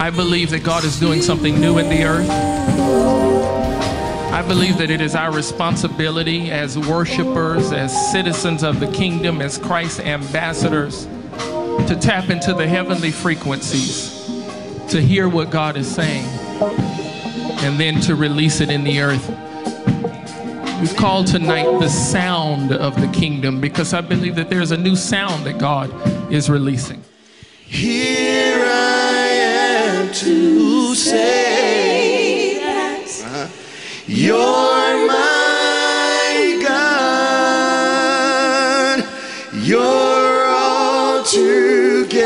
I believe that God is doing something new in the earth. I believe that it is our responsibility as worshipers, as citizens of the kingdom, as Christ's ambassadors, to tap into the heavenly frequencies, to hear what God is saying, and then to release it in the earth. We've called tonight the sound of the kingdom, because I believe that there's a new sound that God is releasing. Here I am to say that you're my God. You're all together.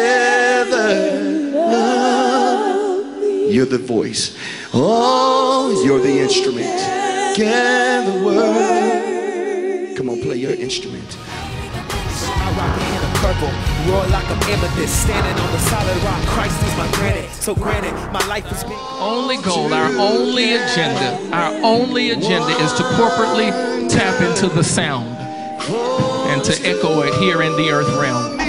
You're the voice. Oh, you're the instrument. Get the word. Come on, play your instrument. I rock it in a purple, roar like I'm amethyst, standing on the solid rock. Christ is my granite. So granted, my life is big. Only goal, our only agenda is to corporately tap into the sound and to echo it here in the earth realm.